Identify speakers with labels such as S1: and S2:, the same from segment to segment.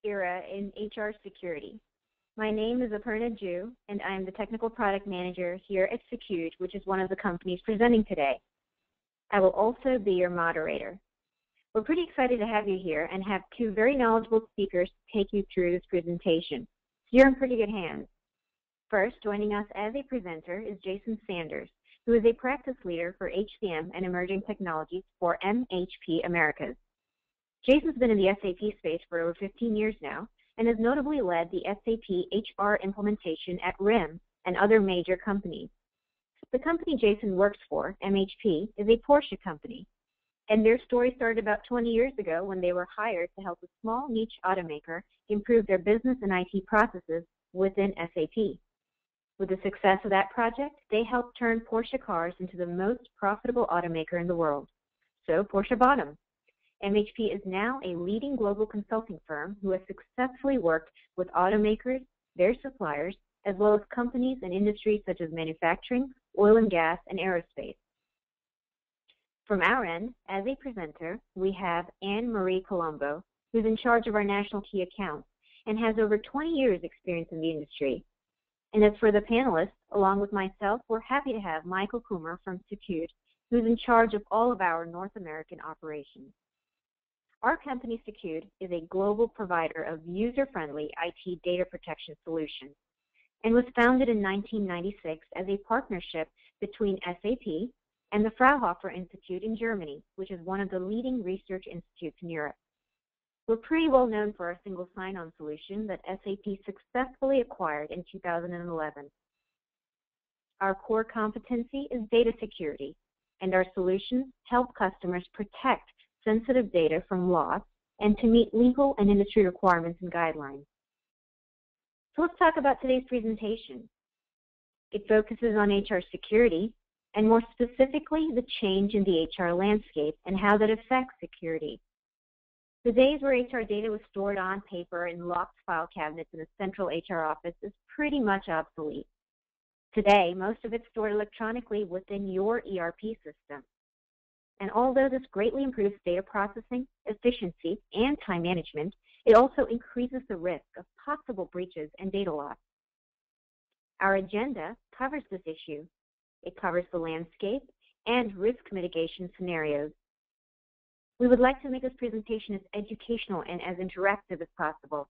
S1: era in HR security. My name is Aparna Ju, and I am the Technical Product Manager here at SECUDE, which is one of the companies presenting today. I will also be your moderator. We're pretty excited to have you here and have two very knowledgeable speakers to take you through this presentation. So you're in pretty good hands. First, joining us as a presenter is Jason Sanders, who is a practice leader for HCM and emerging technologies for MHP Americas. Jason's been in the SAP space for over 15 years now and has notably led the SAP HR implementation at RIM and other major companies. The company Jason works for, MHP, is a Porsche company, and their story started about 20 years ago when they were hired to help a small niche automaker improve their business and IT processes within SAP. With the success of that project, they helped turn Porsche cars into the most profitable automaker in the world. So Porsche bought them. MHP is now a leading global consulting firm who has successfully worked with automakers, their suppliers, as well as companies in industries such as manufacturing, oil and gas, and aerospace. From our end, as a presenter, we have Anne-Marie Colombo, who's in charge of our national key accounts and has over 20 years experience in the industry. And as for the panelists, along with myself, we're happy to have Michael Coomer from SECUDE, who's in charge of all of our North American operations. Our company, SECUDE, is a global provider of user-friendly IT data protection solutions and was founded in 1996 as a partnership between SAP and the Fraunhofer Institute in Germany, which is one of the leading research institutes in Europe. We're pretty well known for our single sign-on solution that SAP successfully acquired in 2011. Our core competency is data security, and our solutions help customers protect sensitive data from loss and to meet legal and industry requirements and guidelines. So let's talk about today's presentation. It focuses on HR security, and more specifically, the change in the HR landscape and how that affects security. The days where HR data was stored on paper in locked file cabinets in a central HR office is pretty much obsolete. Today, most of it's stored electronically within your ERP system. And although this greatly improves data processing, efficiency, and time management, it also increases the risk of possible breaches and data loss. Our agenda covers this issue. It covers the landscape and risk mitigation scenarios. We would like to make this presentation as educational and as interactive as possible.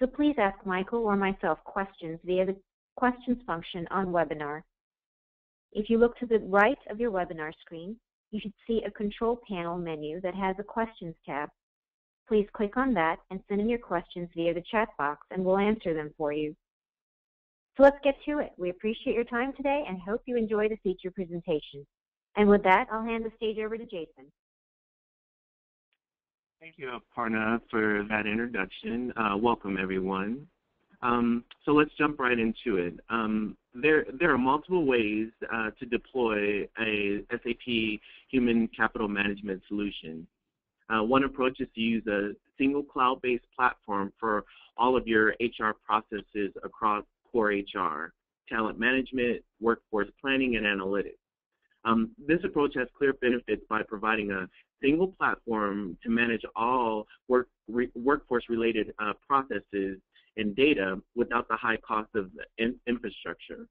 S1: So please ask Michael or myself questions via the questions function on webinar. If you look to the right of your webinar screen, you should see a control panel menu that has a questions tab. Please click on that and send in your questions via the chat box and we'll answer them for you. So let's get to it. We appreciate your time today and hope you enjoy the feature presentation. And with that, I'll hand the stage over to Jason.
S2: Thank you, Aparna, for that introduction. Welcome, everyone. So let's jump right into it. There are multiple ways to deploy a SAP Human Capital Management solution. One approach is to use a single cloud-based platform for all of your HR processes across core HR, talent management, workforce planning, and analytics. This approach has clear benefits by providing a single platform to manage all workforce-related processes and data without the high cost of infrastructure.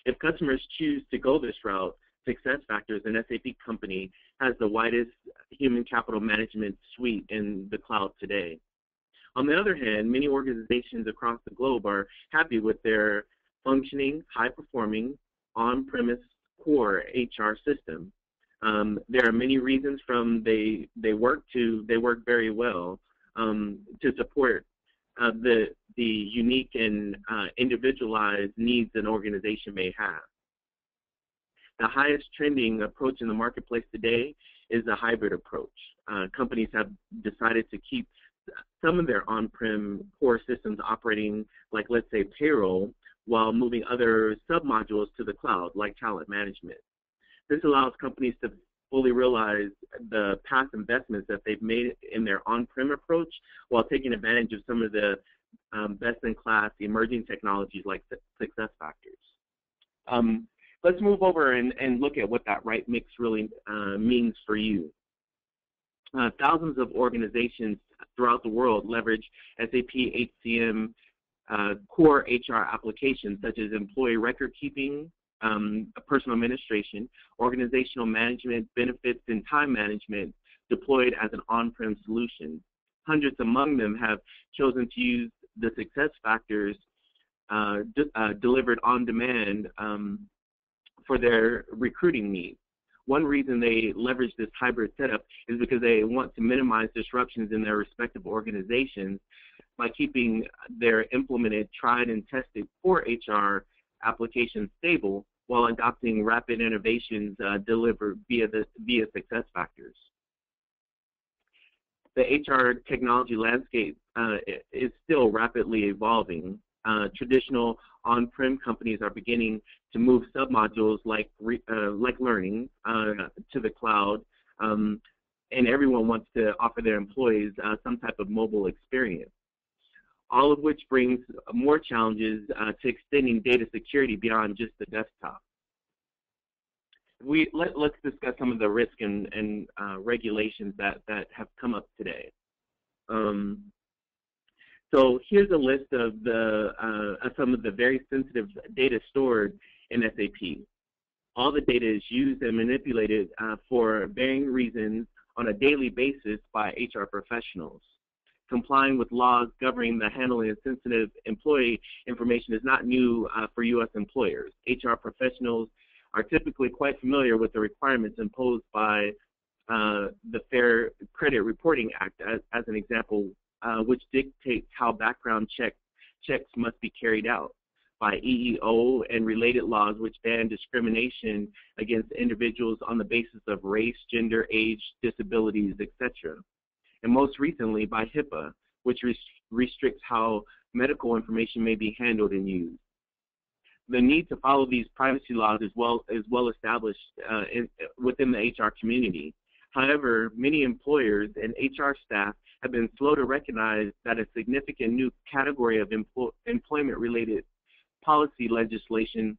S2: If customers choose to go this route, SuccessFactors, an SAP company, has the widest human capital management suite in the cloud today. On the other hand, many organizations across the globe are happy with their functioning, high-performing, on-premise core HR system. There are many reasons from they work very well to support the unique and individualized needs an organization may have. The highest trending approach in the marketplace today is a hybrid approach. Companies have decided to keep some of their on-prem core systems operating, like let's say payroll, while moving other sub-modules to the cloud, like talent management. This allows companies to fully realize the past investments that they've made in their on-prem approach while taking advantage of some of the best-in-class emerging technologies like SuccessFactors. Let's move over and look at what that right mix really means for you. Thousands of organizations throughout the world leverage SAP HCM core HR applications such as employee record keeping, personal administration, organizational management, benefits, and time management deployed as an on-prem solution. Hundreds among them have chosen to use the success factors delivered on demand for their recruiting needs. One reason they leverage this hybrid setup is because they want to minimize disruptions in their respective organizations by keeping their implemented, tried, and tested core HR applications stable while adopting rapid innovations delivered via success factors. The HR technology landscape is still rapidly evolving. Traditional on-prem companies are beginning to move submodules like learning to the cloud, and everyone wants to offer their employees some type of mobile experience, all of which brings more challenges to extending data security beyond just the desktop. Let's discuss some of the risk and regulations that have come up today. So here's a list of some of the very sensitive data stored in SAP. All the data is used and manipulated for varying reasons on a daily basis by HR professionals. Complying with laws governing the handling of sensitive employee information is not new for U.S. employers. HR professionals are typically quite familiar with the requirements imposed by the Fair Credit Reporting Act, as an example, which dictates how background checks must be carried out, by EEO and related laws which ban discrimination against individuals on the basis of race, gender, age, disabilities, etc. And most recently by HIPAA, which restricts how medical information may be handled and used. The need to follow these privacy laws is well established within the HR community. However, many employers and HR staff have been slow to recognize that a significant new category of employment-related policy legislation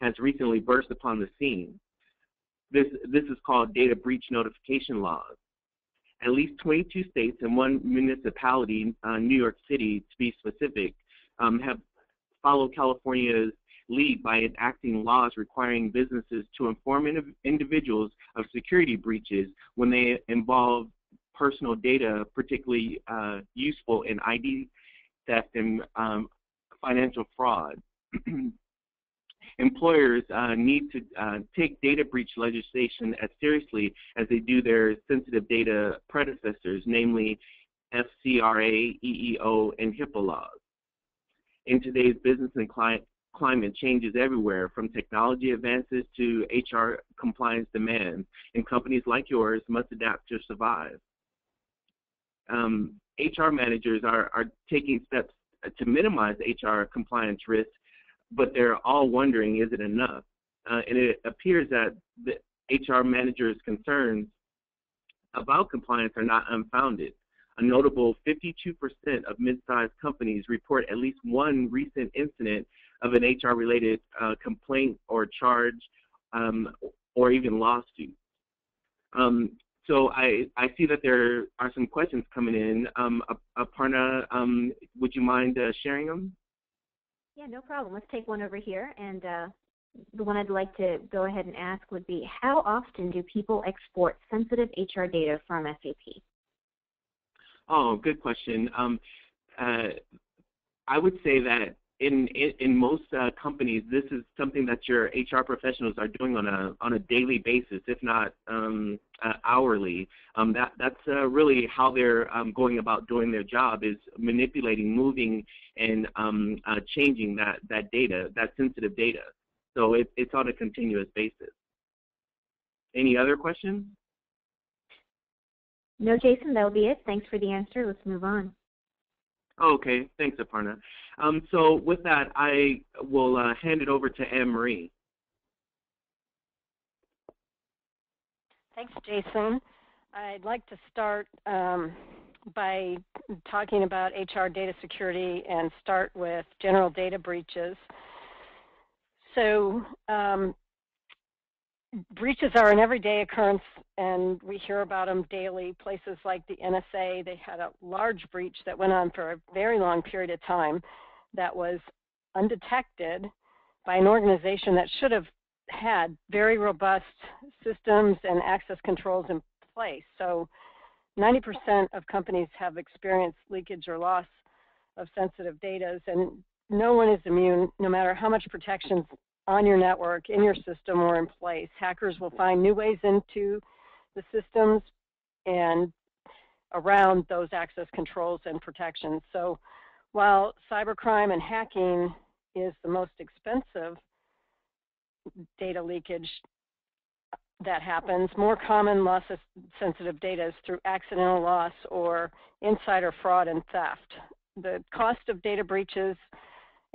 S2: has recently burst upon the scene. This is called data breach notification laws. At least 22 states and one municipality, New York City to be specific, have followed California's lead by enacting laws requiring businesses to inform individuals of security breaches when they involve personal data, particularly useful in ID theft and financial fraud. Employers need to take data breach legislation as seriously as they do their sensitive data predecessors, namely FCRA, EEO, and HIPAA laws. In today's business and climate changes everywhere, from technology advances to HR compliance demands, and companies like yours must adapt to survive. HR managers are taking steps to minimize HR compliance risks, but they're all wondering, is it enough? And it appears that the HR managers' concerns about compliance are not unfounded. A notable 52% of mid-sized companies report at least one recent incident of an HR-related complaint or charge or even lawsuit. So I see that there are some questions coming in. Aparna, would you mind sharing them?
S1: Yeah, no problem. Let's take one over here. And the one I'd like to go ahead and ask would be, how often do people export sensitive HR data from SAP?
S2: Oh, good question. I would say that in most companies, this is something that your HR professionals are doing on a daily basis, if not hourly. That's really how they're going about doing their job, is manipulating, moving, and changing that data, that sensitive data. So it's on a continuous basis. Any other questions?
S1: No, Jason, that'll be it. Thanks for the answer. Let's move on.
S2: Okay, thanks, Aparna. So with that, I will hand it over to Anne-Marie.
S3: Thanks, Jason. I'd like to start by talking about HR data security and start with general data breaches. So breaches are an everyday occurrence, and we hear about them daily. Places like the NSA, they had a large breach that went on for a very long period of time that was undetected by an organization that should have had very robust systems and access controls in place. So 90% of companies have experienced leakage or loss of sensitive data, and no one is immune, no matter how much protection's on your network, in your system, or in place. Hackers will find new ways into the systems and around those access controls and protections. So while cybercrime and hacking is the most expensive data leakage that happens, more common loss of sensitive data is through accidental loss or insider fraud and theft. The cost of data breaches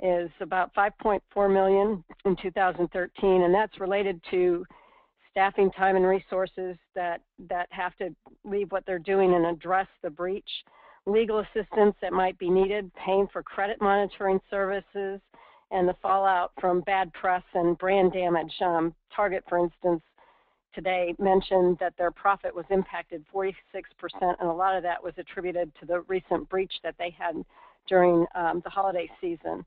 S3: is about $5.4 million in 2013, and that's related to staffing time and resources that have to leave what they're doing and address the breach, legal assistance that might be needed, paying for credit monitoring services, and the fallout from bad press and brand damage. Target, for instance, today mentioned that their profit was impacted 46%, and a lot of that was attributed to the recent breach that they had during the holiday season.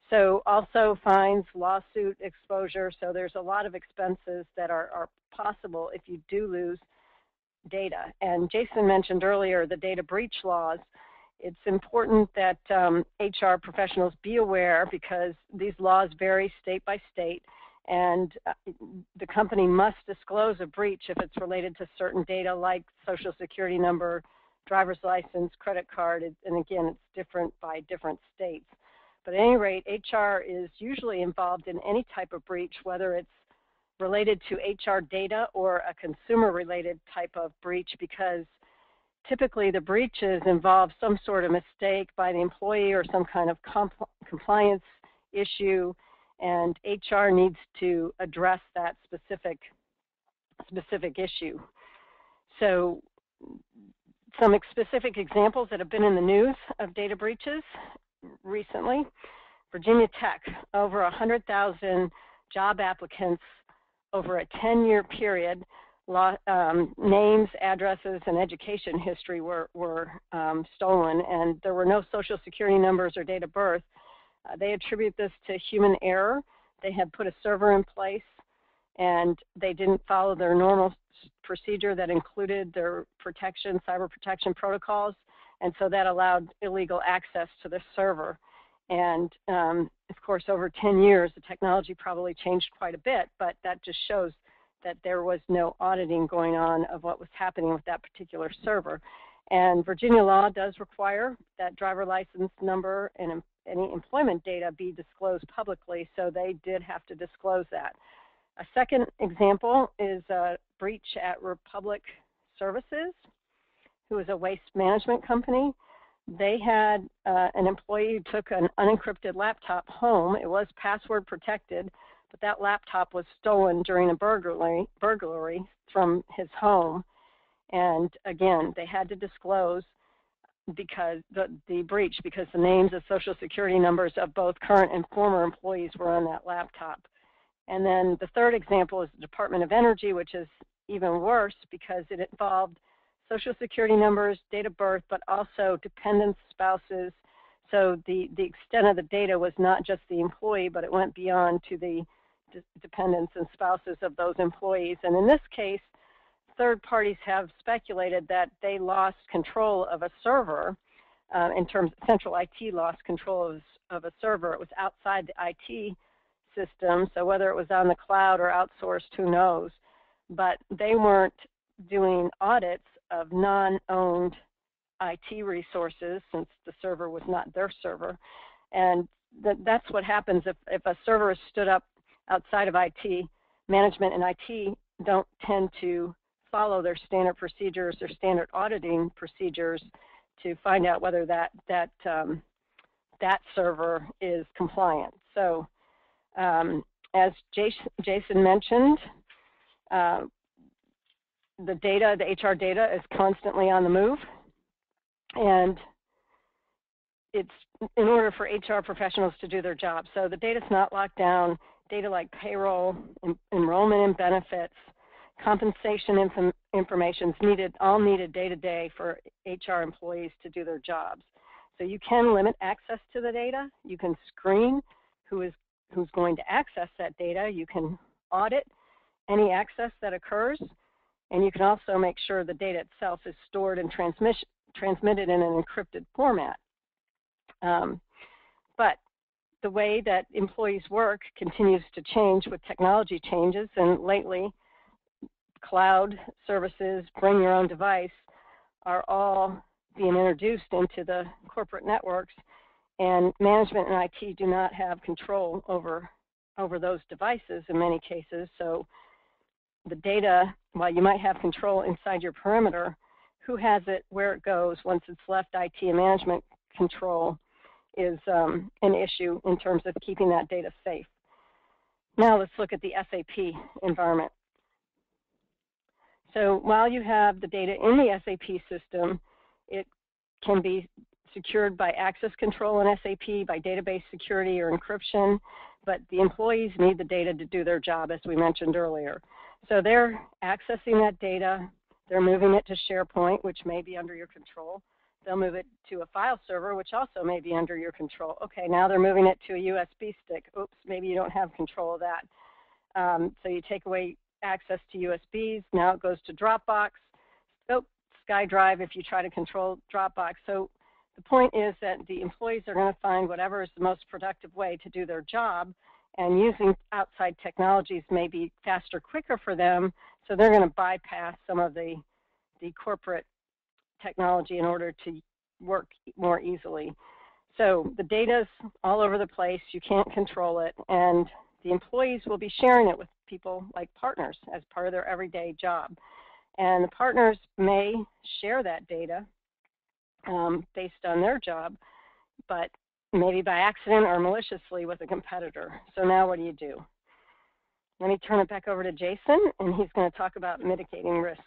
S3: So also fines, lawsuit exposure, so there's a lot of expenses that are possible if you do lose data. And Jason mentioned earlier the data breach laws. It's important that HR professionals be aware, because these laws vary state by state, and the company must disclose a breach if it's related to certain data like social security number, driver's license, credit card, and again, it's different by different states. But at any rate, HR is usually involved in any type of breach, whether it's related to HR data or a consumer-related type of breach, because typically the breaches involve some sort of mistake by the employee or some kind of compliance issue, and HR needs to address that specific issue. So some specific examples that have been in the news of data breaches recently: Virginia Tech, over 100,000 job applicants over a 10-year period. Names, addresses, and education history were stolen, and there were no social security numbers or date of birth. They attribute this to human error. They had put a server in place, and they didn't follow their normal procedure that included their cyber protection protocols, and so that allowed illegal access to the server. And of course, over 10 years, the technology probably changed quite a bit, but that just shows that there was no auditing going on of what was happening with that particular server. And Virginia law does require that driver license number and any employment data be disclosed publicly, so they did have to disclose that. A second example is a breach at Republic Services, who is a waste management company. They had an employee who took an unencrypted laptop home. It was password protected, but that laptop was stolen during a burglary from his home. And again, they had to disclose because the breach, because the names and social security numbers of both current and former employees were on that laptop. And then the third example is the Department of Energy, which is even worse because it involved social security numbers, date of birth, but also dependents, spouses. So the extent of the data was not just the employee, but it went beyond to the dependents and spouses of those employees. And in this case, third parties have speculated that they lost control of a server, in terms of central IT lost control of a server. It was outside the IT system, so whether it was on the cloud or outsourced, who knows. But they weren't doing audits of non-owned IT resources, since the server was not their server. And that's what happens if a server is stood up outside of IT. Management and IT don't tend to follow their standard procedures or standard auditing procedures to find out whether that server is compliant. So as Jason mentioned, the HR data is constantly on the move, and it's in order for HR professionals to do their job. So the data's not locked down. data like payroll, enrollment and benefits, compensation information is all needed day to day for HR employees to do their jobs. So you can limit access to the data. You can screen who's going to access that data. You can audit any access that occurs, and you can also make sure the data itself is stored and transmitted in an encrypted format. But the way that employees work continues to change with technology changes, and lately cloud services, bring your own device, are all being introduced into the corporate networks, and management and IT do not have control over those devices in many cases. So the data, while you might have control inside your perimeter, who has it, where it goes once it's left IT and management control is an issue in terms of keeping that data safe. Now let's look at the SAP environment. So while you have the data in the SAP system, it can be secured by access control in SAP, by database security or encryption, but the employees need the data to do their job, as we mentioned earlier. So they're accessing that data, they're moving it to SharePoint, which may be under your control. They'll move it to a file server, which also may be under your control. Okay, now they're moving it to a USB stick. Oops, maybe you don't have control of that. So you take away access to USBs. Now it goes to Dropbox. Oh, SkyDrive if you try to control Dropbox. So the point is that the employees are going to find whatever is the most productive way to do their job, and using outside technologies may be faster, quicker for them, so they're going to bypass some of the corporate technology in order to work more easily. So the data's all over the place, you can't control it, and the employees will be sharing it with people like partners as part of their everyday job. And the partners may share that data based on their job, but maybe by accident or maliciously with a competitor. So now what do you do? Let me turn it back over to Jason, and he's going to talk about mitigating risk.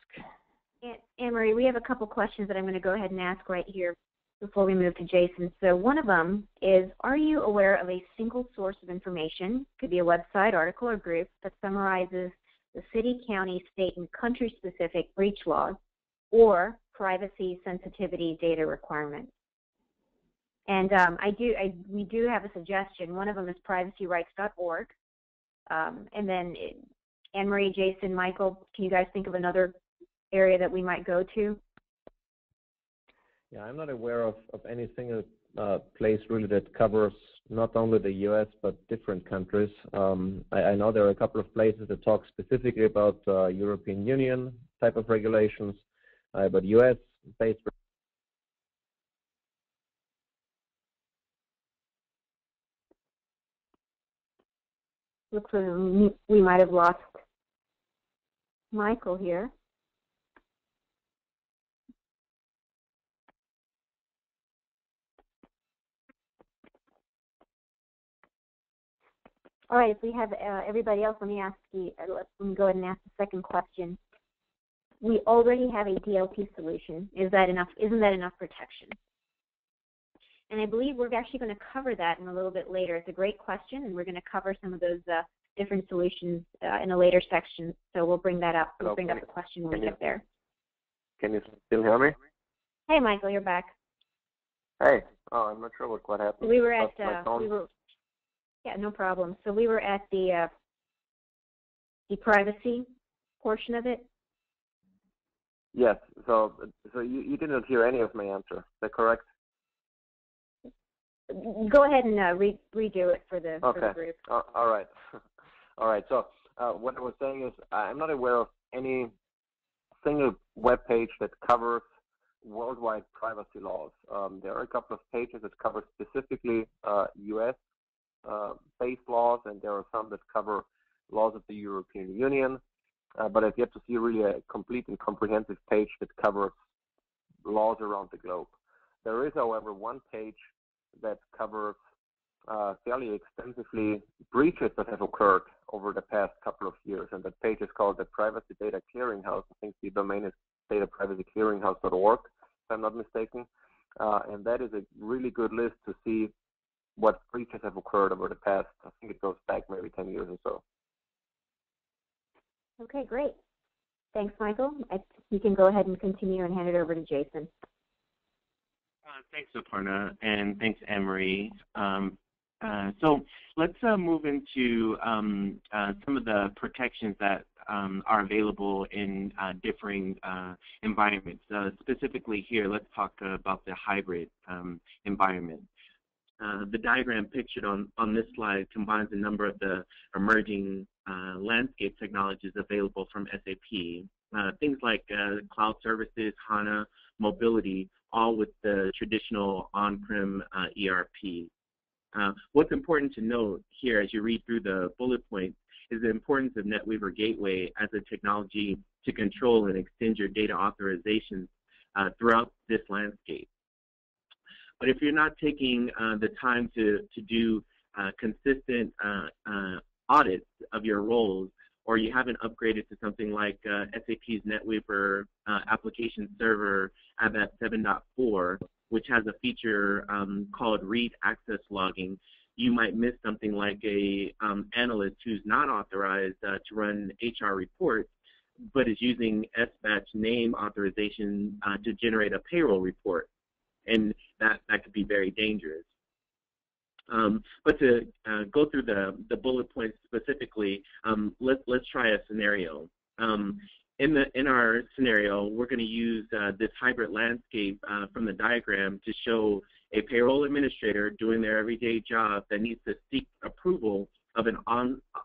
S1: Anne-Marie, we have a couple questions that I'm going to go ahead and ask right here before we move to Jason. So one of them is, are you aware of a single source of information, could be a website, article, or group, that summarizes the city, county, state, and country-specific breach laws or privacy sensitivity data requirements? And we do have a suggestion. One of them is privacyrights.org. And then Anne-Marie, Jason, Michael, can you guys think of another area that we might go to?
S4: Yeah, I'm not aware of any single place really that covers not only the U.S. but different countries. I know there are a couple of places that talk specifically about European Union type of regulations, but U.S.-based.
S1: Looks like we might have lost Michael here. All right, if we have everybody else, let me go ahead and ask the second question. We already have a DLP solution. Is that enough? Isn't that enough protection? And I believe we're actually going to cover that in a little bit later. It's a great question, and we're going to cover some of those different solutions in a later section. So we'll bring that up. We'll bring up the question when we get there.
S5: Can you still hear me?
S1: Hey, Michael, you're back.
S5: Hey. Oh, I'm not sure what happened.
S1: We were at yeah, no problem. So we were at the privacy portion of it.
S5: Yes. So you didn't hear any of my answer. Is that correct?
S1: Go ahead and redo it for the group.
S5: All right. All right. So what I was saying is I'm not aware of any single web page that covers worldwide privacy laws. There are a couple of pages that cover specifically U.S. based laws, and there are some that cover laws of the European Union. But I've yet to see really a complete and comprehensive page that covers laws around the globe. There is, however, one page that covers fairly extensively breaches that have occurred over the past couple of years, and that page is called the Privacy Data Clearinghouse. I think the domain is dataprivacyclearinghouse.org, if I'm not mistaken. And that is a really good list to see what breaches have occurred over the past, I think it goes back maybe 10 years or so.
S1: Okay, great. Thanks, Michael. You can go ahead and continue and hand it over to Jason.
S2: Thanks, Aparna, and thanks, Anne-Marie. So let's move into some of the protections that are available in differing environments. Specifically here, let's talk about the hybrid environment. The diagram pictured on this slide combines a number of the emerging landscape technologies available from SAP. Things like cloud services, HANA, mobility, all with the traditional on-prem ERP. What's important to note here as you read through the bullet points is the importance of NetWeaver Gateway as a technology to control and extend your data authorizations throughout this landscape. But if you're not taking the time to do consistent audits of your roles, or you haven't upgraded to something like SAP's NetWeaver application server ABAP 7.4, which has a feature called read access logging, you might miss something like a analyst who's not authorized to run HR reports, but is using SBatch name authorization to generate a payroll report, and that could be very dangerous. But to go through the bullet points specifically, let's try a scenario. In our scenario, we're going to use this hybrid landscape from the diagram to show a payroll administrator doing their everyday job that needs to seek approval of an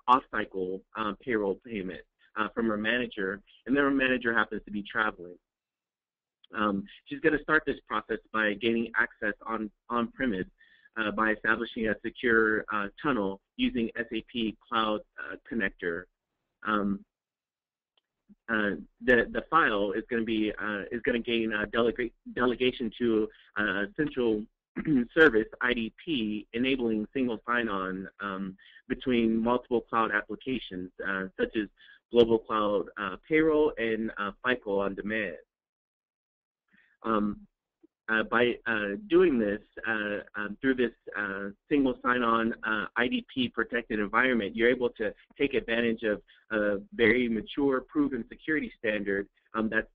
S2: off-cycle payroll payment from her manager, and then her manager happens to be traveling. She's going to start this process by gaining access on-premise by establishing a secure tunnel using SAP Cloud Connector. The file is going to gain delegation to central service IDP, enabling single sign-on between multiple cloud applications such as Global Cloud Payroll and FICO on Demand. By doing this through this single sign-on IDP protected environment, you're able to take advantage of a very mature, proven security standard that's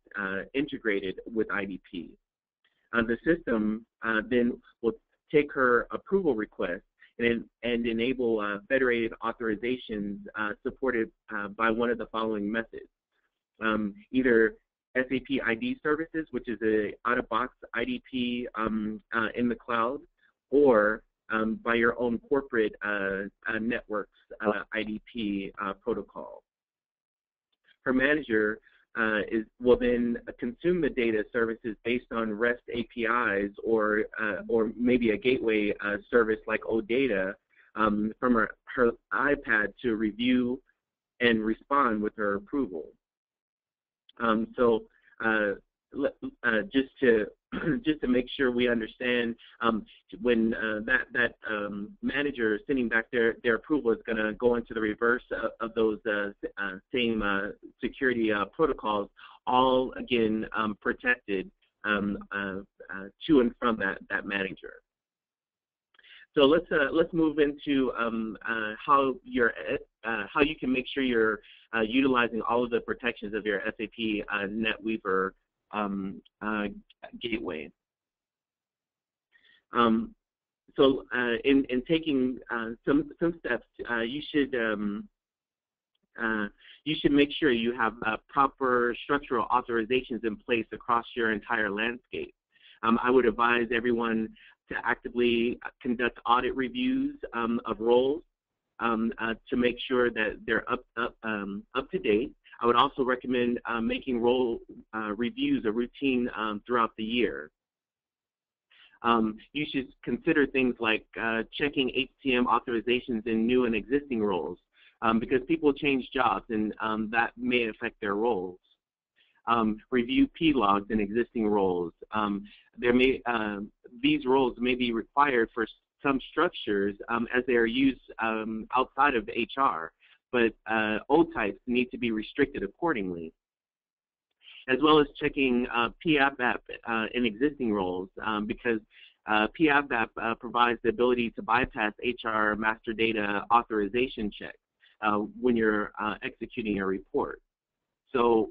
S2: integrated with IDP. The system then will take her approval request and enable federated authorizations supported by one of the following methods. Either SAP ID services, which is a out-of-box IDP in the cloud, or by your own corporate networks IDP protocol. Her manager will then consume the data services based on REST APIs or maybe a gateway service like OData from her iPad to review and respond with her approval. Just to make sure we understand, when that manager is sending back their approval is going to go into the reverse of those same security protocols, all again protected to and from that manager. So let's move into how you can make sure you're utilizing all of the protections of your SAP NetWeaver gateway. So in taking some steps, you should make sure you have proper structural authorizations in place across your entire landscape. I would advise everyone to actively conduct audit reviews of roles to make sure that they're up to date. I would also recommend making role reviews a routine throughout the year. You should consider things like checking HCM authorizations in new and existing roles because people change jobs and that may affect their roles. Review P logs in existing roles. These roles may be required for some structures as they are used outside of HR, but old types need to be restricted accordingly. As well as checking PABAP in existing roles because PABAP provides the ability to bypass HR master data authorization checks when you're executing a report. So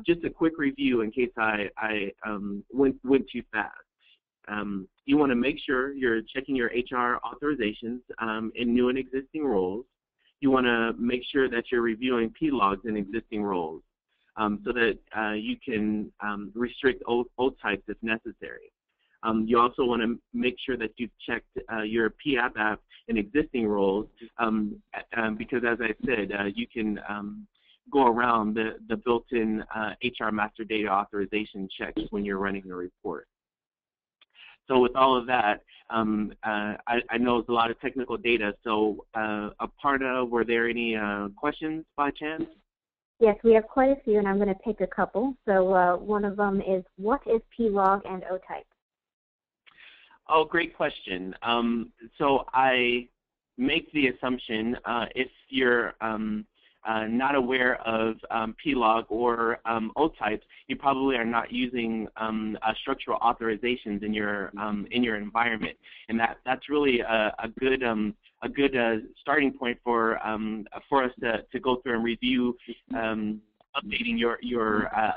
S2: just a quick review in case I went too fast. You want to make sure you're checking your HR authorizations in new and existing roles. You want to make sure that you're reviewing P logs in existing roles so that you can restrict old types if necessary. You also want to make sure that you've checked your PABAP in existing roles because, as I said, you can go around the built-in HR master data authorization checks when you're running a report. So with all of that, I know it's a lot of technical data. So Aparna, were there any questions by chance?
S1: Yes, we have quite a few, and I'm going to pick a couple. So one of them is, what is P-log and O-type?
S2: Oh, great question. So I make the assumption if you're not aware of P-log or O-types, you probably are not using structural authorizations in your environment, and that's really a good starting point for us to go through and review updating your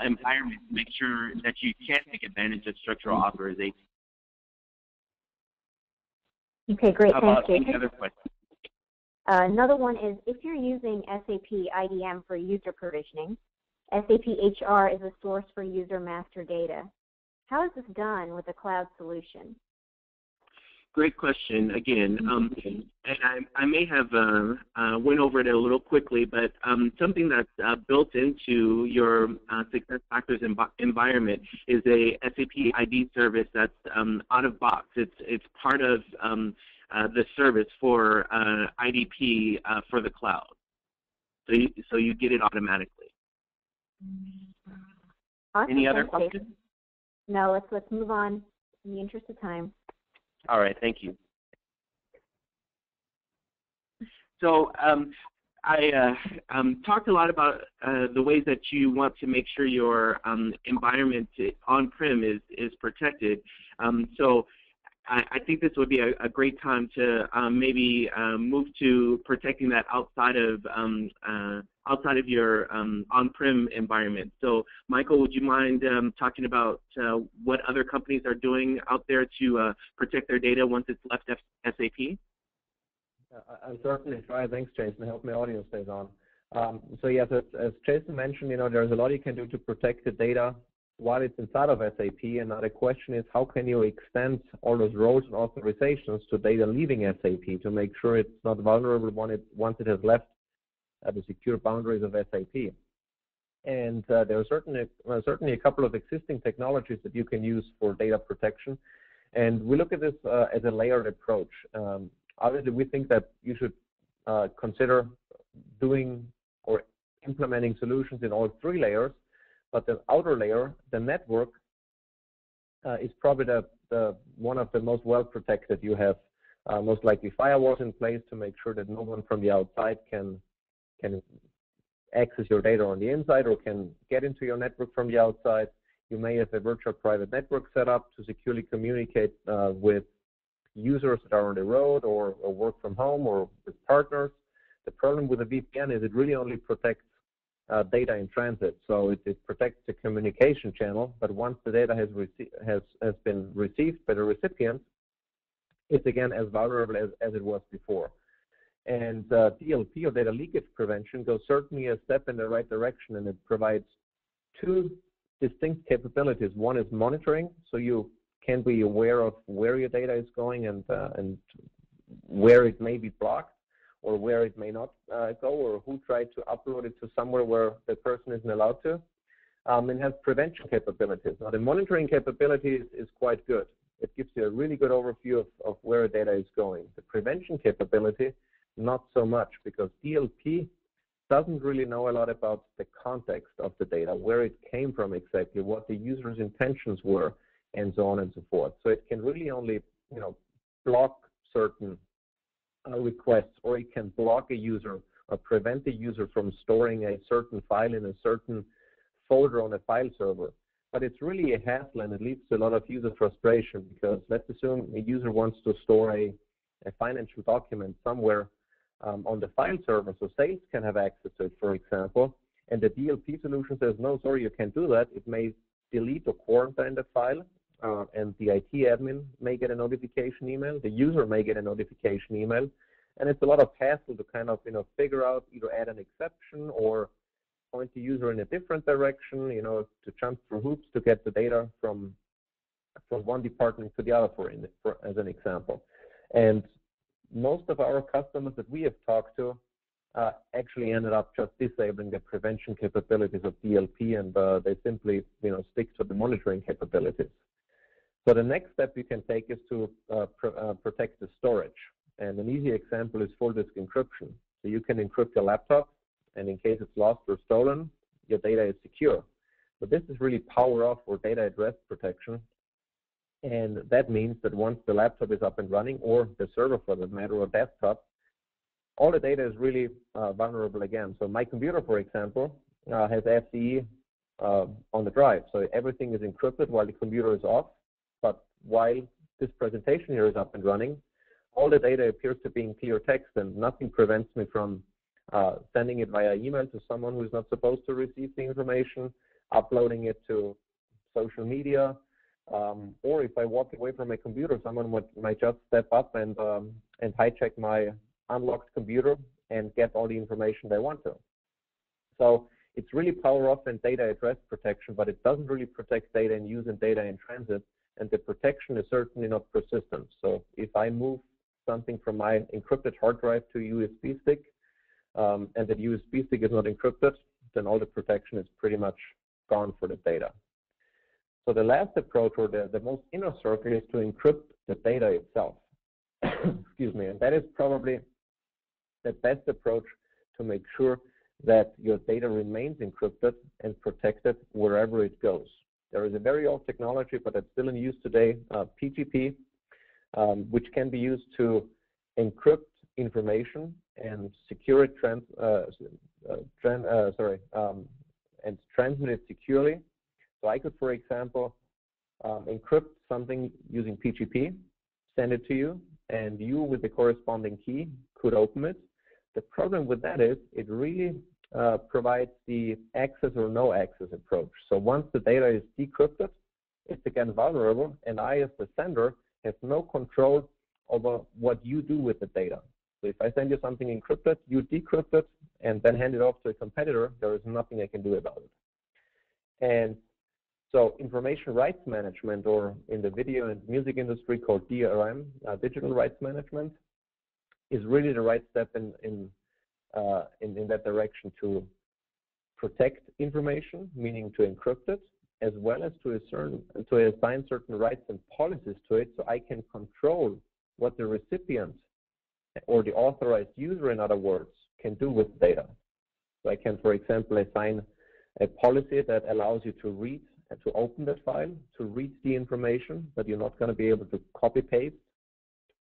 S2: environment to make sure that you can take advantage of structural authorization.
S1: Okay, great.
S2: How
S1: Thanks,
S2: about
S1: Jason.
S2: any other questions?
S1: Another one is, if you're using SAP IDM for user provisioning, SAP HR is a source for user master data. How is this done with a cloud solution?
S2: Great question again, and I may have went over it a little quickly, but something that's built into your SuccessFactors environment is a SAP ID service that's out of box. It's part of the service for IDP for the cloud, so you get it automatically.
S1: Awesome.
S2: Any other questions?
S1: No, let's move on in the interest of time.
S2: All right, thank you. So I talked a lot about the ways that you want to make sure your environment on-prem is protected. So I think this would be a great time to maybe move to protecting that outside of your on-prem environment. So, Michael, would you mind talking about what other companies are doing out there to protect their data once it's left SAP?
S4: I'll certainly try. Thanks, Jason. I hope my audio stays on. So yes, as Jason mentioned, there's a lot you can do to protect the data while it's inside of SAP, and now the question is, how can you extend all those roles and authorizations to data leaving SAP to make sure it's not vulnerable once it has left the secure boundaries of SAP? And there are certainly a couple of existing technologies that you can use for data protection, and we look at this as a layered approach. Obviously, we think that you should consider doing or implementing solutions in all three layers. But the outer layer, the network, is probably the one of the most well protected. You have most likely firewalls in place to make sure that no one from the outside can access your data on the inside or can get into your network from the outside. You may have a virtual private network set up to securely communicate with users that are on the road or work from home or with partners. The problem with a VPN is it really only protects data in transit, so it protects the communication channel, but once the data has been received by the recipient, it's again as vulnerable as it was before. And DLP, or data leakage prevention, goes certainly a step in the right direction, and it provides two distinct capabilities. One is monitoring, so you can be aware of where your data is going and where it may be blocked, or where it may not go, or who tried to upload it to somewhere where the person isn't allowed to. It has prevention capabilities. Now, the monitoring capability is quite good. It gives you a really good overview of where data is going. The prevention capability, not so much, because DLP doesn't really know a lot about the context of the data, where it came from exactly, what the user's intentions were, and so on and so forth. So it can really only, block certain requests, or it can block a user or prevent the user from storing a certain file in a certain folder on a file server. but it's really a hassle, and it leads to a lot of user frustration, because let's assume a user wants to store a financial document somewhere on the file server, so sales can have access to it, for example, and the DLP solution says, no, sorry, you can't do that. It may delete or quarantine the file, and the IT admin may get a notification email, the user may get a notification email, and it's a lot of hassle to kind of, figure out, either add an exception or point the user in a different direction, to jump through hoops to get the data from one department to the other, as an example. And most of our customers that we have talked to actually ended up just disabling the prevention capabilities of DLP, and they simply, stick to the monitoring capabilities. So the next step you can take is to protect the storage. And an easy example is full disk encryption. So you can encrypt your laptop, and in case it's lost or stolen, your data is secure. But this is really power off or data at rest protection. And that means that once the laptop is up and running, or the server for that matter, or desktop, all the data is really vulnerable again. So my computer, for example, has FCE on the drive. So everything is encrypted while the computer is off. But while this presentation here is up and running, all the data appears to be in clear text, and nothing prevents me from sending it via email to someone who is not supposed to receive the information, uploading it to social media, or if I walk away from my computer, someone might just step up and hijack my unlocked computer and get all the information they want to. So it's really power off and data at rest protection, but it doesn't really protect data in use and data in transit, and the protection is certainly not persistent. So if I move something from my encrypted hard drive to a USB stick, and the USB stick is not encrypted, then all the protection is pretty much gone for the data. So the last approach, or the most inner circle, is to encrypt the data itself. Excuse me, and that is probably the best approach to make sure that your data remains encrypted and protected wherever it goes. There is a very old technology, but it's still in use today, PGP, which can be used to encrypt information and secure it, and transmit it securely. So I could, for example, encrypt something using PGP, send it to you, and you, with the corresponding key, could open it. The problem with that is it really provides the access or no access approach. So once the data is decrypted, it's again vulnerable, and I, as the sender, have no control over what you do with the data. So if I send you something encrypted, you decrypt it, and then hand it off to a competitor, there is nothing I can do about it. And so information rights management, or in the video and music industry called DRM, digital rights management, is really the right step in that direction to protect information, meaning to encrypt it, as well as to assign certain rights and policies to it, so I can control what the recipient, or the authorized user, in other words, can do with data. So I can, for example, assign a policy that allows you to read and to open that file, to read the information, but you're not going to be able to copy-paste,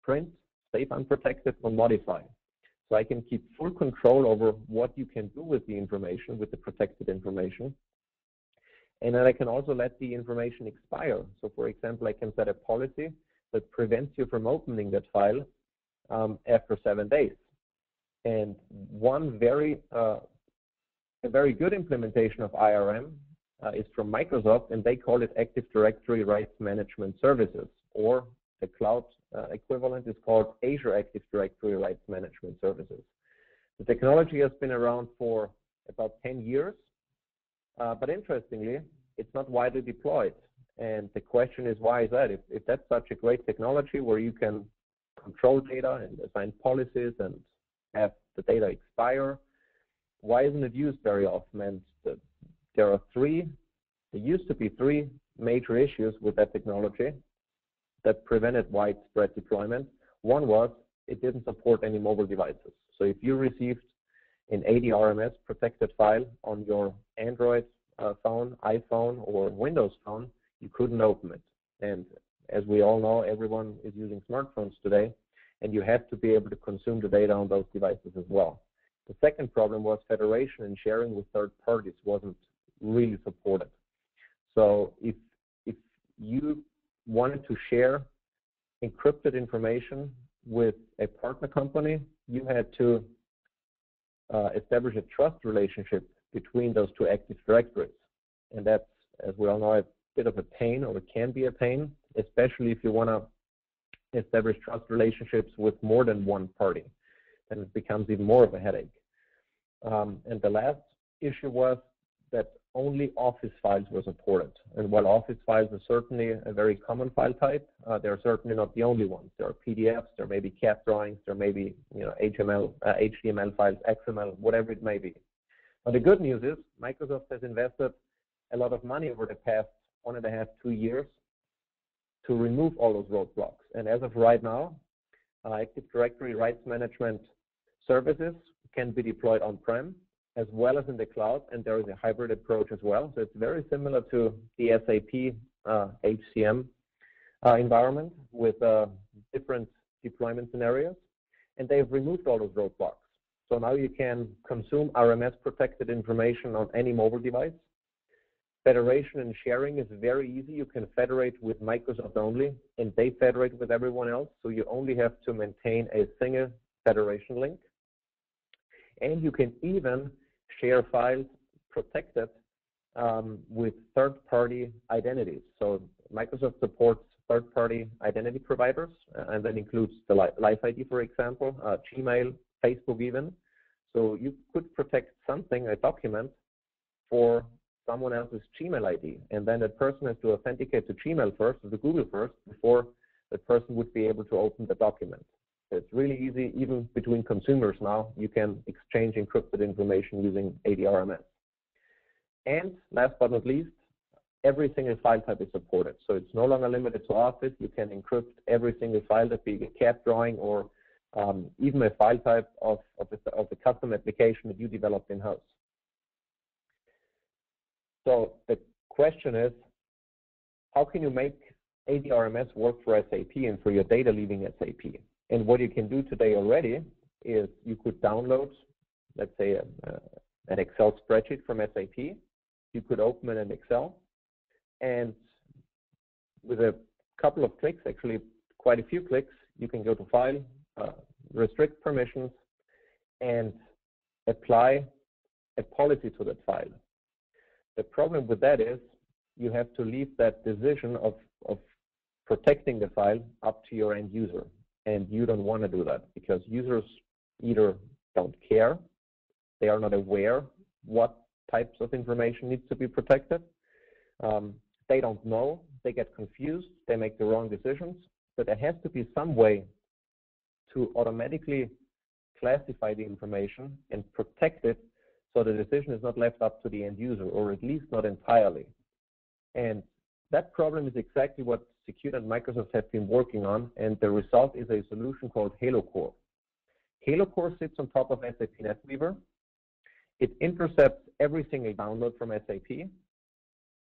S4: print, save unprotected, or modify. So I can keep full control over what you can do with the information, with the protected information. And then I can also let the information expire. So for example, I can set a policy that prevents you from opening that file after 7 days. And a very good implementation of IRM is from Microsoft, and they call it Active Directory Rights Management Services, or the cloud equivalent is called Azure Active Directory Rights Management Services. The technology has been around for about 10 years, but interestingly, it's not widely deployed. And the question is, why is that? If that's such a great technology where you can control data and assign policies and have the data expire, why isn't it used very often? And there used to be three major issues with that technology that prevented widespread deployment. One was it didn't support any mobile devices. So if you received an 80 RMS protected file on your Android phone, iPhone, or Windows phone, you couldn't open it. And as we all know, everyone is using smartphones today, and you have to be able to consume the data on those devices as well. The second problem was federation and sharing with third parties wasn't really supported. So if you wanted to share encrypted information with a partner company, you had to establish a trust relationship between those two Active Directories. And that's, as we all know, a bit of a pain, or it can be a pain, especially if you want to establish trust relationships with more than one party. Then it becomes even more of a headache. And the last issue was that only Office files were supported. And while Office files are certainly a very common file type, they're certainly not the only ones. There are PDFs, there may be CAD drawings, there may be HTML, HTML files, XML, whatever it may be. But the good news is Microsoft has invested a lot of money over the past 1.5 to 2 years to remove all those roadblocks. And as of right now, Active Directory rights management services can be deployed on-prem as well as in the cloud, and there is a hybrid approach as well. So it's very similar to the SAP HCM environment with different deployment scenarios, and they've removed all those roadblocks. So now you can consume RMS-protected information on any mobile device. Federation and sharing is very easy. You can federate with Microsoft only, and they federate with everyone else, so you only have to maintain a single federation link. And you can even share files protected with third-party identities. So Microsoft supports third-party identity providers, and that includes the Life ID, for example, Gmail, Facebook even. So you could protect something, a document, for someone else's Gmail ID, and then that person has to authenticate to Gmail first, or to Google first, before the person would be able to open the document. It's really easy, even between consumers now, you can exchange encrypted information using ADRMS. And last but not least, every single file type is supported. So it's no longer limited to Office. You can encrypt every single file, that be a CAD drawing or even a file type of the custom application that you developed in-house. So the question is, how can you make ADRMS work for SAP and for your data leaving SAP? And what you can do today already is you could download, let's say, an Excel spreadsheet from SAP. You could open it in Excel, and with a couple of clicks, actually quite a few clicks, you can go to File, restrict permissions, and apply a policy to that file. The problem with that is you have to leave that decision of protecting the file up to your end user. And you don't want to do that, because users either don't care, they are not aware what types of information needs to be protected, they don't know, they get confused, they make the wrong decisions. So there has to be some way to automatically classify the information and protect it, so the decision is not left up to the end user, or at least not entirely. And that problem is exactly what SECUDE and Microsoft have been working on, and the result is a solution called HaloCore. HaloCore sits on top of SAP NetWeaver. It intercepts every single download from SAP.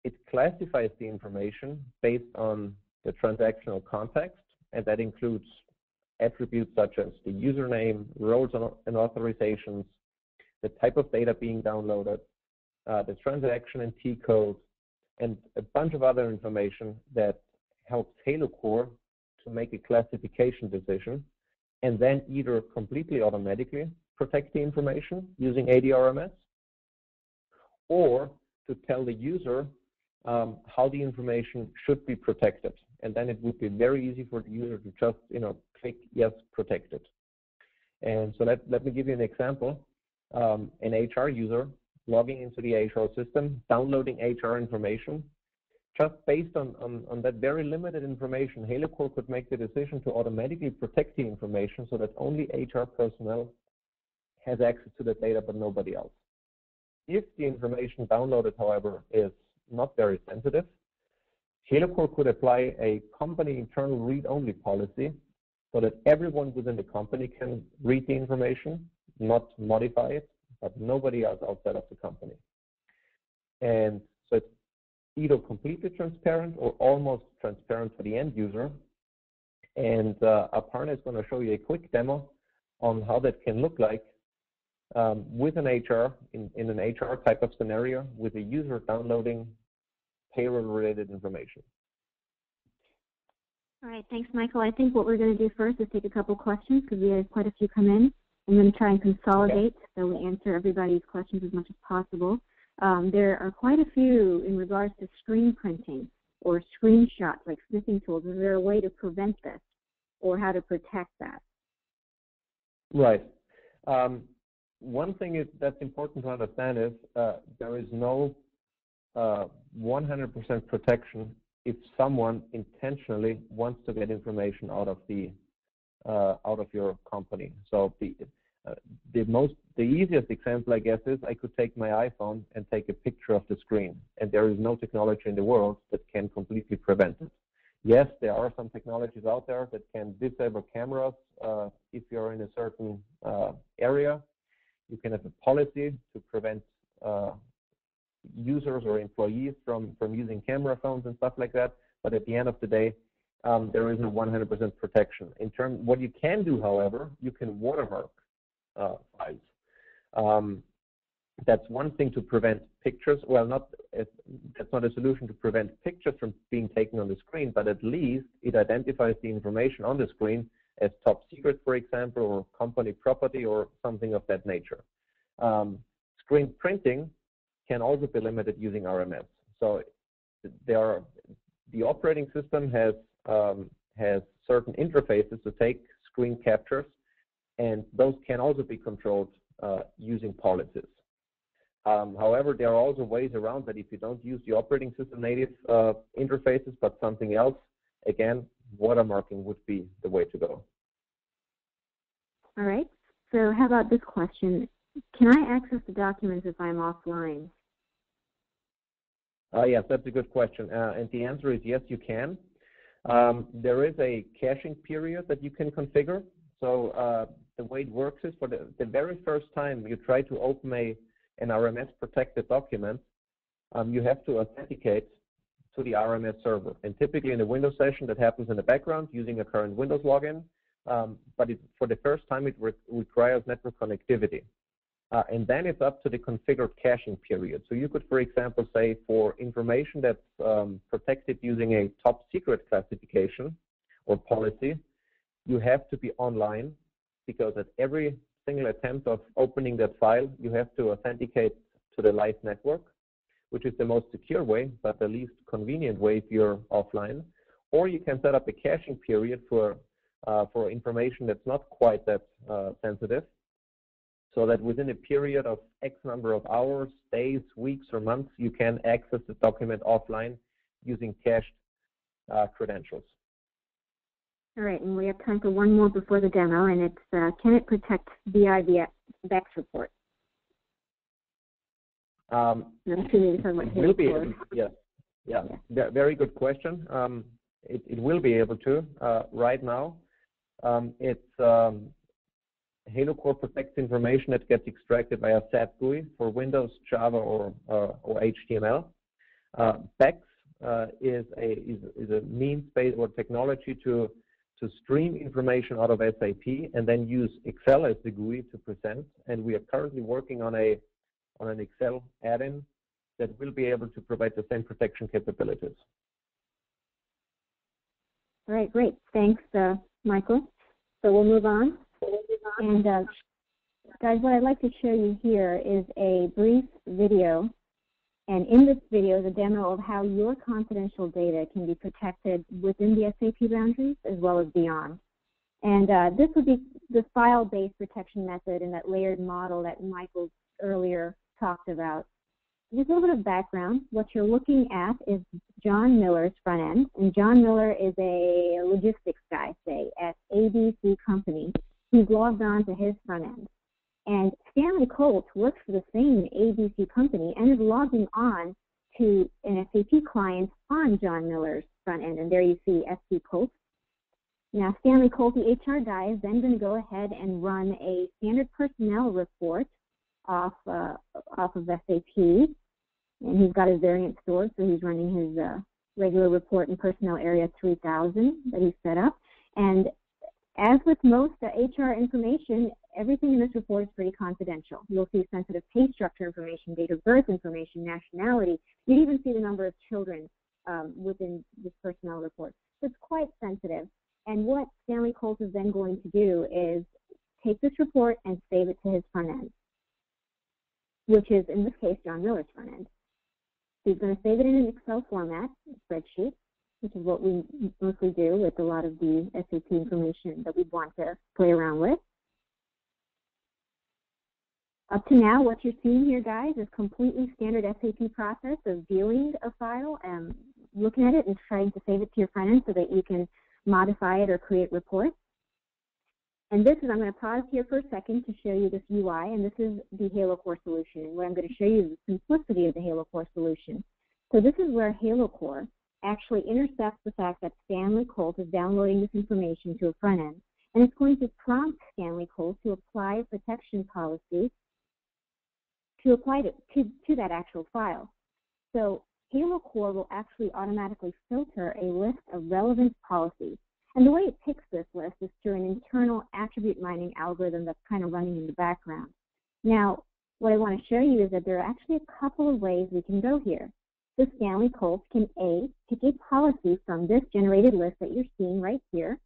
S4: It classifies the information based on the transactional context, and that includes attributes such as the username, roles and authorizations, the type of data being downloaded, the transaction and T-code, and a bunch of other information that helps HaloCore to make a classification decision, and then either completely automatically protect the information using ADRMS, or to tell the user how the information should be protected. And then it would be very easy for the user to just click yes, protected. And so let me give you an example. An HR user logging into the HR system, downloading HR information. Just based on that very limited information, HaloCore could make the decision to automatically protect the information so that only HR personnel has access to the data, but nobody else. If the information downloaded, however, is not very sensitive, HaloCore could apply a company internal read-only policy so that everyone within the company can read the information, not modify it, but nobody else outside of the company. And so it's either completely transparent or almost transparent for the end user. And Aparna is going to show you a quick demo on how that can look like with an HR, in an HR type of scenario, with a user downloading payroll-related information.
S1: All right, thanks, Michael. I think what we're going to do first is take a couple questions because we had quite a few come in. I'm going to try and consolidate so we answer everybody's questions as much as possible. There are quite a few in regards to screen printing or screenshots, like sniffing tools. Is there a way to prevent this or how to protect that?
S4: Right. One thing that's important to understand is there is no 100% protection if someone intentionally wants to get information out of your company. So the easiest example, I guess, is I could take my iPhone and take a picture of the screen, and there is no technology in the world that can completely prevent it. Yes, there are some technologies out there that can disable cameras if you're in a certain area. You can have a policy to prevent users or employees from using camera phones and stuff like that. But at the end of the day, there isn't 100% protection. What you can do, however, you can watermark files. That's one thing to prevent pictures. Well, that's not a solution to prevent pictures from being taken on the screen, but at least it identifies the information on the screen as top secret, for example, or company property or something of that nature. Screen printing can also be limited using RMS. So the operating system has certain interfaces to take screen captures, and those can also be controlled using policies. However, there are also ways around that if you don't use the operating system native interfaces but something else, again, watermarking would be the way to go.
S1: All right. So how about this question? Can I access the documents if I'm offline?
S4: Yes, that's a good question. And the answer is yes, you can. There is a caching period that you can configure. So the way it works is for the very first time you try to open an RMS protected document, you have to authenticate to the RMS server. And typically in a Windows session that happens in the background using a current Windows login, but for the first time it requires network connectivity. And then it's up to the configured caching period. So you could, for example, say for information that's protected using a top secret classification or policy, you have to be online because at every single attempt of opening that file, you have to authenticate to the live network, which is the most secure way, but the least convenient way if you're offline. Or you can set up a caching period for information that's not quite that sensitive, so that within a period of X number of hours, days, weeks, or months, you can access the document offline using cached credentials.
S1: All right, and we have time for one more before the demo, and it's can it protect VIVX report?
S4: It will be able, yeah. Very good question. It will be able to. Right now, Halo Core protects information that gets extracted via SAP GUI for Windows, Java, or HTML. BEX is a means-based or technology to stream information out of SAP and then use Excel as the GUI to present. And we are currently working on an Excel add-in that will be able to provide the same protection capabilities.
S1: All right, great. Thanks, Michael. So we'll move on. And guys, what I'd like to show you here is a brief video. And in this video is a demo of how your confidential data can be protected within the SAP boundaries as well as beyond. And this would be the file-based protection method in that layered model that Michael earlier talked about. Just a little bit of background. What you're looking at is John Miller's front end. And John Miller is a logistics guy, say, at ABC Company. He's logged on to his front end. And Stanley Colt works for the same ABC Company and is logging on to an SAP client on John Miller's front end. And there you see SC Colt. Now, Stanley Colt, the HR guy, is then going to go ahead and run a standard personnel report off of SAP. And he's got his variant stored, so he's running his regular report in personnel area 3000 that he set up. And As with most HR information, everything in this report is pretty confidential. You'll see sensitive pay structure information, date of birth information, nationality. You even see the number of children within this personnel report. So it's quite sensitive. And what Stanley Colt is then going to do is take this report and save it to his front end, which is, in this case, John Miller's front end. So he's going to save it in an Excel format, a spreadsheet, which is what we mostly do with a lot of the SAP information that we want to play around with. Up to now, what you're seeing here, guys, is completely standard SAP process of viewing a file and looking at it and trying to save it to your front end so that you can modify it or create reports. And this is, I'm going to pause here for a second to show you this UI, and this is the Halo Core solution. And what I'm going to show you is the simplicity of the Halo Core solution. So this is where Halo Core actually intercepts the fact that Stanley Colt is downloading this information to a front end, and it's going to prompt Stanley Colt to apply a protection policy to apply to that actual file. So Halo Core will actually automatically filter a list of relevant policies. And the way it picks this list is through an internal attribute mining algorithm that's kind of running in the background. Now, what I want to show you is that there are actually a couple of ways we can go here. So Stanley Colt can A, pick a policy from this generated list that you're seeing right here.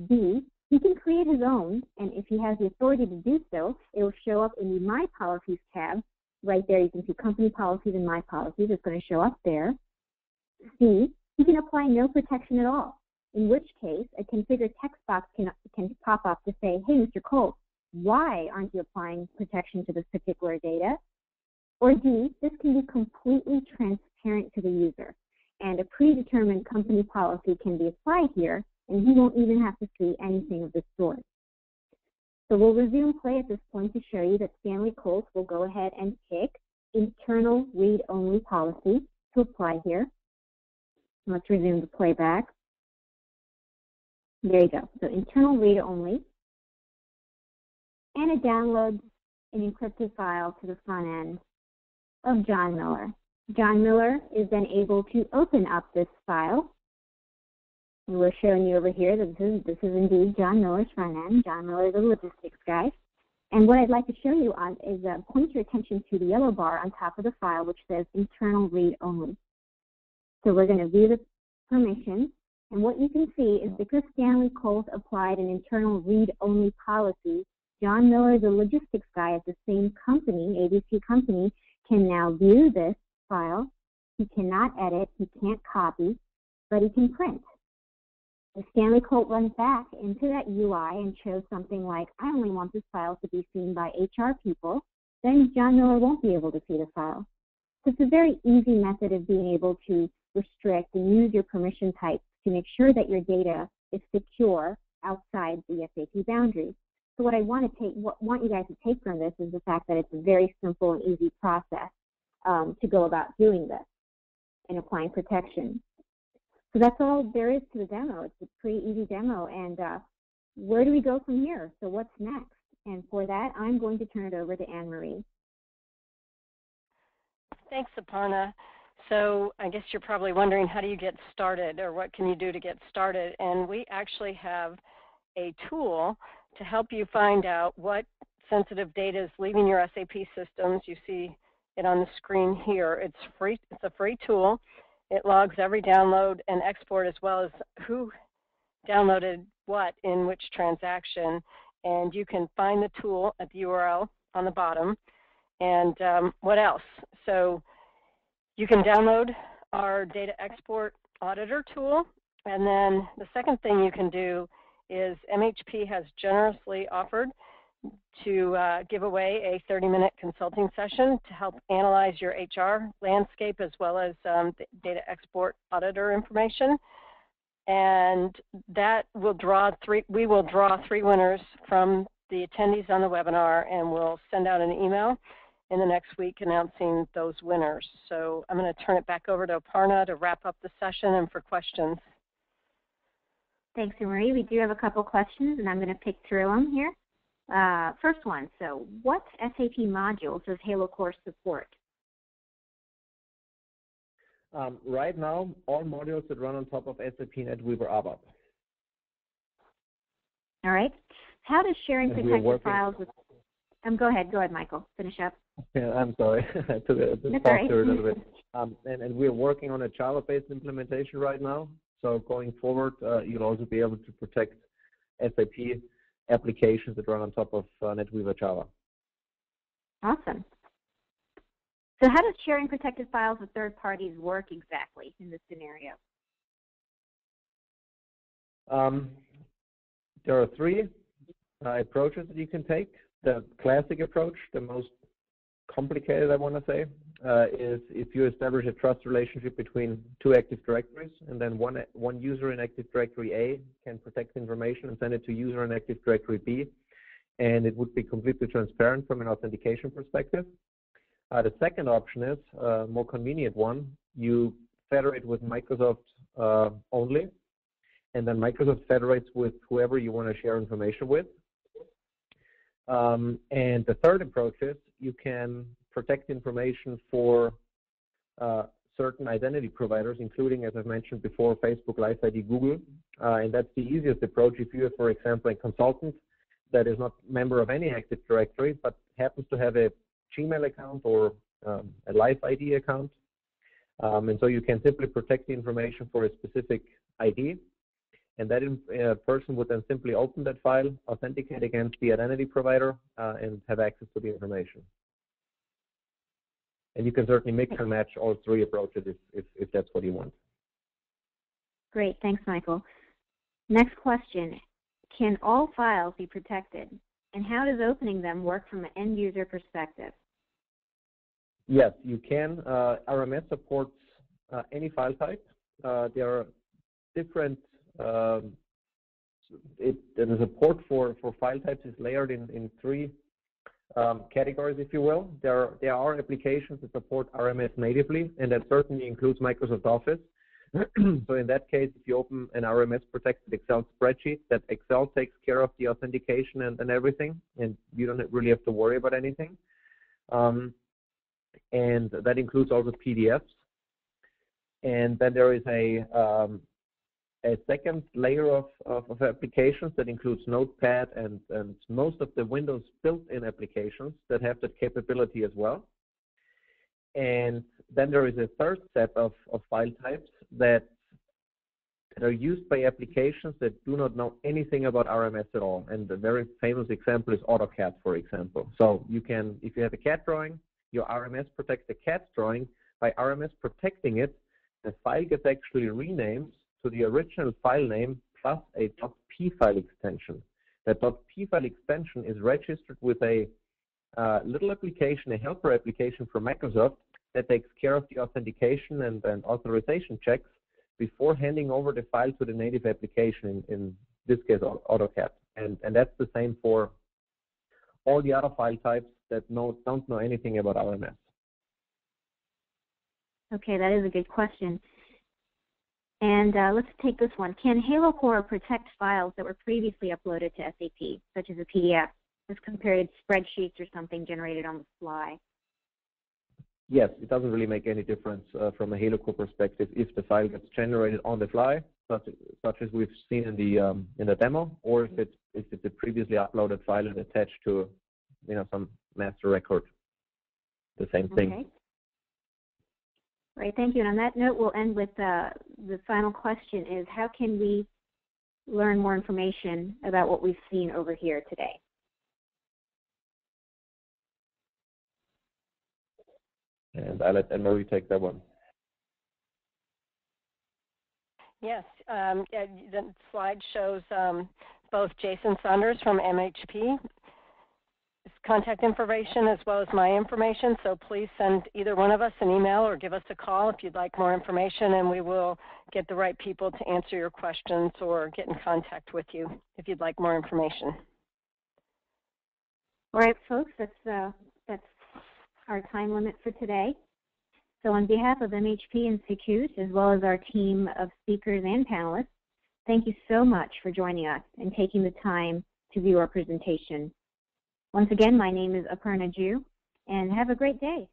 S1: B, he can create his own, and if he has the authority to do so, it will show up in the My Policies tab. Right there, you can see Company Policies and My Policies. It's going to show up there. C, he can apply no protection at all, in which case a configure text box can pop up to say, hey, Mr. Colt, why aren't you applying protection to this particular data? Or D, this can be completely transparent to the user, and a predetermined company policy can be applied here, and he won't even have to see anything of the sort. So we'll resume play at this point to show you that Stanley Colt will go ahead and pick internal read-only policy to apply here. Let's resume the playback. There you go. So internal read-only, and it downloads an encrypted file to the front end of John Miller. John Miller is then able to open up this file. And we're showing you over here that this is indeed John Miller's front end. John Miller, the logistics guy. And what I'd like to show you on is point your attention to the yellow bar on top of the file, which says internal read only. So we're going to view the permissions. And what you can see is because Stanley Colt applied an internal read-only policy, John Miller, the logistics guy at the same company, ABC Company, can now view this file. He cannot edit, he can't copy, but he can print. If Stanley Colt runs back into that UI and shows something like, I only want this file to be seen by HR people, then John Miller won't be able to see the file. So it's a very easy method of being able to restrict and use your permission types to make sure that your data is secure outside the SAP boundaries. So what I want you guys to take from this is the fact that it's a very simple and easy process to go about doing this and applying protection. So that's all there is to the demo. It's a pretty easy demo. And where do we go from here? So what's next? And for that, I'm going to turn it over to Anne-Marie.
S3: Thanks, Aparna. So I guess you're probably wondering, how do you get started, or what can you do to get started? And we actually have a tool to help you find out what sensitive data is leaving your SAP systems. You see it on the screen here. It's free. It's a free tool. It logs every download and export, as well as who downloaded what in which transaction. And you can find the tool at the URL on the bottom. And what else? So you can download our data export auditor tool. And then the second thing you can do is MHP has generously offered to give away a 30-minute consulting session to help analyze your HR landscape, as well as the data export auditor information. And that will draw we will draw 3 winners from the attendees on the webinar, and we'll send out an email in the next week announcing those winners. So I'm going to turn it back over to Aparna to wrap up the session and for questions.
S1: Thanks, Marie. We do have a couple questions, and I'm going to pick through them here. First one, so what SAP modules does Halo Core support?
S4: Right now, all modules that run on top of SAP NetWeaver ABAP.
S1: All right. How does sharing protected files with go ahead, Michael. Finish up.
S4: Yeah, I'm sorry. I took a pause here a little bit. And we're working on a Java-based implementation right now. So going forward, you'll also be able to protect SAP applications that run on top of NetWeaver Java.
S1: Awesome. So how does sharing protected files with third parties work exactly in this scenario?
S4: There are three approaches that you can take. The classic approach, the most complicated, I want to say, is if you establish a trust relationship between two Active Directories, and then one user in Active Directory A can protect information and send it to user in Active Directory B, and it would be completely transparent from an authentication perspective. The second option is a more convenient one. You federate with Microsoft only, and then Microsoft federates with whoever you want to share information with. And the third approach is you can protect information for certain identity providers, including, as I've mentioned before, Facebook, Live ID, Google. And that's the easiest approach if you have, for example, a consultant that is not a member of any Active Directory, but happens to have a Gmail account or a Live ID account. And so you can simply protect the information for a specific ID. And that person would then simply open that file, authenticate against the identity provider, and have access to the information. And you can certainly mix and match all three approaches if that's what you want.
S1: Great. Thanks, Michael. Next question. Can all files be protected? And how does opening them work from an end-user perspective?
S4: Yes, you can. RMS supports any file type. There are different the support for file types is layered in three categories, if you will. There are applications that support RMS natively, and that certainly includes Microsoft Office. So in that case, if you open an RMS protected Excel spreadsheet, that Excel takes care of the authentication and everything, and you don't really have to worry about anything. And that includes also PDFs. And then there is a second layer of applications that includes Notepad and most of the Windows built-in applications that have that capability as well. And then there is a third set of file types that are used by applications that do not know anything about RMS at all. And the very famous example is AutoCAD, for example. So you can, if you have a cat drawing, your RMS protects the cat drawing. By RMS protecting it, the file gets actually renamed to the original file name plus a .p file extension. That .p file extension is registered with a little application, a helper application from Microsoft that takes care of the authentication and authorization checks before handing over the file to the native application, in this case AutoCAD. And that's the same for all the other file types that don't know anything about RMS.
S1: Okay, that is a good question. And let's take this one. Can Halo Core protect files that were previously uploaded to SAP, such as a PDF, as compared to spreadsheets or something generated on the fly?
S4: Yes, it doesn't really make any difference from a Halo Core perspective if the file gets generated on the fly, such as we've seen in the demo, or if it's a previously uploaded file and attached to some master record. The same thing.
S1: Okay. Right, thank you. And on that note, we'll end with the final question is, how can we learn more information about what we've seen over here today?
S4: And I'll let Anne-Marie take that one.
S3: Yes, the slide shows both Jason Saunders from MHP, his contact information as well as my information, so please send either one of us an email or give us a call if you'd like more information, and we will get the right people to answer your questions or get in contact with you if you'd like more information.
S1: All right, folks, that's our time limit for today. So on behalf of MHP and SECUDE, as well as our team of speakers and panelists, thank you so much for joining us and taking the time to view our presentation. Once again, my name is Aparna Jew, and have a great day.